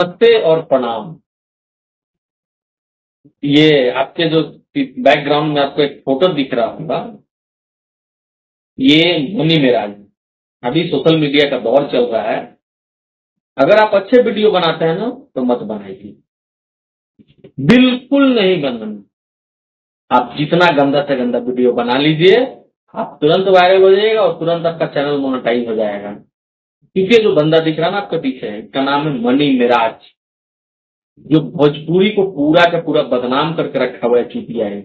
नमस्ते और प्रणाम। ये आपके जो बैकग्राउंड में आपको एक फोटो दिख रहा होगा, ये मुनि मेराज। अभी सोशल मीडिया का दौर चल रहा है। अगर आप अच्छे वीडियो बनाते हैं ना तो मत बनाइए, बिल्कुल नहीं बनाना। आप जितना गंदा से गंदा वीडियो बना लीजिए, आप तुरंत वायरल हो जाएगा और तुरंत आपका चैनल मोनेटाइज हो जाएगा। क्योंकि जो बंदा दिख रहा है ना आपके पीछे, इसका नाम है मनी मिराज, जो भोजपुरी को पूरा का पूरा बदनाम करके रखा हुआ है चुतिया है।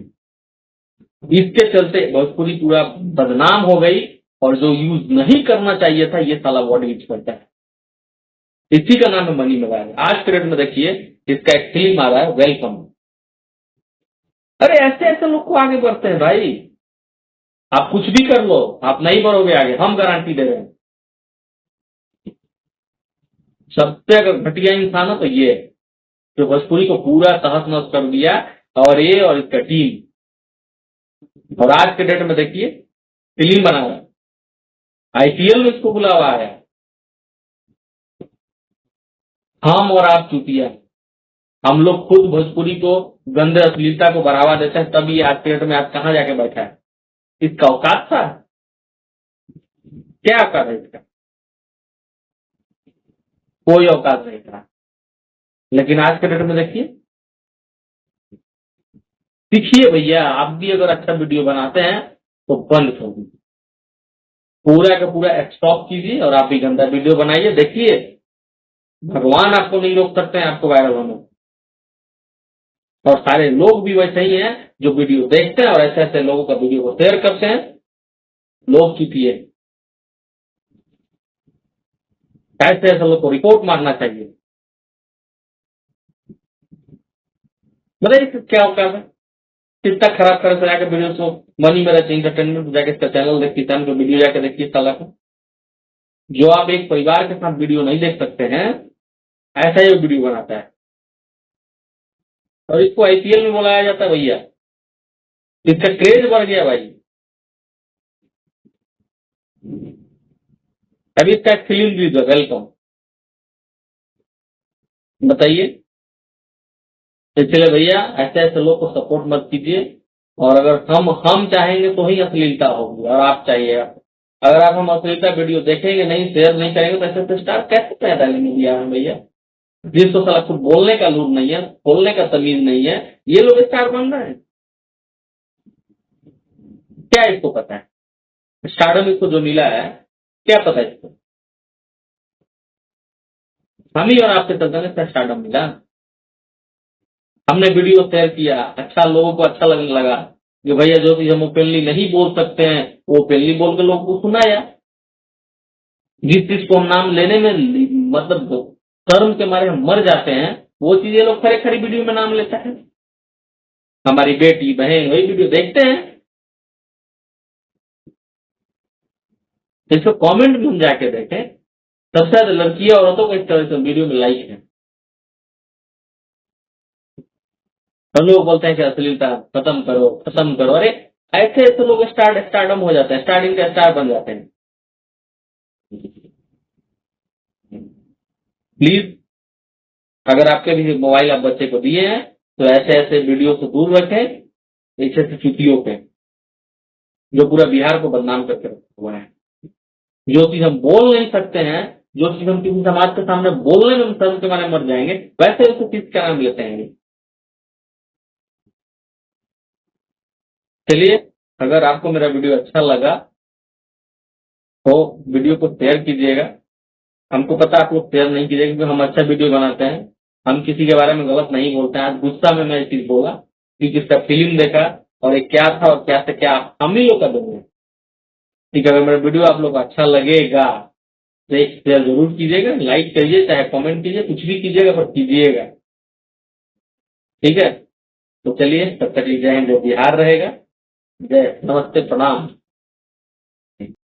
इसके चलते भोजपुरी पूरा बदनाम हो गई, और जो यूज नहीं करना चाहिए था ये साला वर्ड यूज करता है। इसी का नाम है मनी मिराज। आज के डेट में देखिए, इसका एक फिल्म आ रहा है, वेलकम। अरे ऐसे ऐसे लोग को आगे बढ़ते हैं भाई। आप कुछ भी कर लो, आप नहीं बढ़ोगे आगे, हम गारंटी दे रहे हैं। सबसे अगर घटिया इंसान हो तो ये है, जो भोजपुरी को पूरा तहस नहस कर दिया, और ये और इसका टीम। और आज के डेट में देखिए फिल्म बना रहा है, आईपीएल में इसको बुलावा आया। हम और आप चुतिया, हम लोग खुद भोजपुरी को गंदे अश्लीलता को बढ़ावा देते हैं, तभी आज के डेट में आज कहाँ जाके बैठा है। इसका औकात था? क्या औकात है इसका? कोई औकात नहीं था। लेकिन आज के डेट में देखिए, सीखिए भैया, आप भी अगर अच्छा वीडियो बनाते हैं तो बंद कर दीजिए, पूरा का पूरा स्टॉप कीजिए और आप भी गंदा वीडियो बनाइए। देखिए, भगवान आपको नहीं रोक सकते हैं आपको वायरल होने। और सारे लोग भी वैसे ही हैं जो वीडियो देखते हैं और ऐसे ऐसे लोगों का वीडियो को शेयर करते हैं। लोग चुतिए, ऐसे ऐसे लोग को रिपोर्ट मारना चाहिए। बताइए क्या औकात है? कितना खराब तरह से जाकर वीडियो को मनी मेरा एंटरटेनमेंट जाके इसका चैनल देखिए, चैनल को वीडियो जाके देखिए। साला को जो आप एक परिवार के साथ वीडियो नहीं देख सकते हैं, ऐसा ही वीडियो बनाता है। और इसको आईपीएल में बुलाया जाता है भैया, इसका क्रेज बढ़ गया भाई। अभी इसका एक फिल्म रिलीज है, वेलकम। बताइए। इसलिए भैया ऐसे ऐसे लोग को सपोर्ट मत कीजिए। और अगर हम चाहेंगे तो ही अश्लीलता होगी, और आप चाहिएगा। अगर आप हम अश्लीलता वीडियो देखेंगे नहीं, शेयर नहीं करेंगे, तो ऐसे स्टार कैसे पैदा लेंगे इंडिया में भैया? जिसको साला कुछ बोलने का लूर नहीं है, बोलने का तमीज नहीं है, ये लोग स्टार बन रहे हैं। क्या इसको पता है? स्टारडम इसको जो मिला है, क्या पता है इसको? हम ही और आपके चलते में स्टारडम मिला। हमने वीडियो शेयर किया, अच्छा लोगों को अच्छा लगने लगा कि भैया जो चीज हम ओपनली नहीं बोल सकते हैं वो ओपनली बोल के लोगों को सुनाया। जिस चीज को हम नाम लेने में मतलब शर्म के मारे हम मर जाते हैं, वो चीजें लोग खड़े खड़ी वीडियो में नाम लेता है। हमारी बेटी बहन वही वीडियो देखते हैं, इसको कमेंट में हम जाके देखें, सबसे ज्यादा लड़कियां औरतों को इस तरह से वीडियो में लाइक है। और लोग बोलते हैं कि अश्लीलता खत्म करो खत्म करो। अरे ऐसे ऐसे लोग स्टारडम हो जाते हैं, स्टार्टिंग के स्टार बन जाते हैं। प्लीज, अगर आपके भी मोबाइल आप बच्चे को दिए हैं तो ऐसे ऐसे वीडियो से दूर रखें, ऐसे ऐसे चुतियों पे जो पूरा बिहार को बदनाम करके रखा हुआ है। जो चीज हम बोल नहीं सकते हैं, जो चीज हम किसी समाज के सामने बोलने में हम शर्म के मारे मर जाएंगे, वैसे उस चीज का नाम लेते हैं। चलिए, अगर आपको मेरा वीडियो अच्छा लगा तो वीडियो को शेयर कीजिएगा। हमको पता आप लोग शेयर नहीं कीजिएगा क्योंकि हम अच्छा वीडियो बनाते हैं, हम किसी के बारे में गलत नहीं बोलते हैं। आज गुस्सा में मैं ये चीज बोला क्योंकि इसका फिल्म देखा, और ये क्या था और क्या से क्या हम ही लोग का देंगे। ठीक है, अगर मेरा वीडियो आप लोग को अच्छा लगेगा तो एक शेयर जरूर कीजिएगा, लाइक करिए, चाहे कमेंट कीजिए, कुछ भी कीजिएगा पर कीजिएगा। ठीक है, तो चलिए, तब तक जय हिंद, जय बिहार रहेगा। जय, नमस्ते, प्रणाम।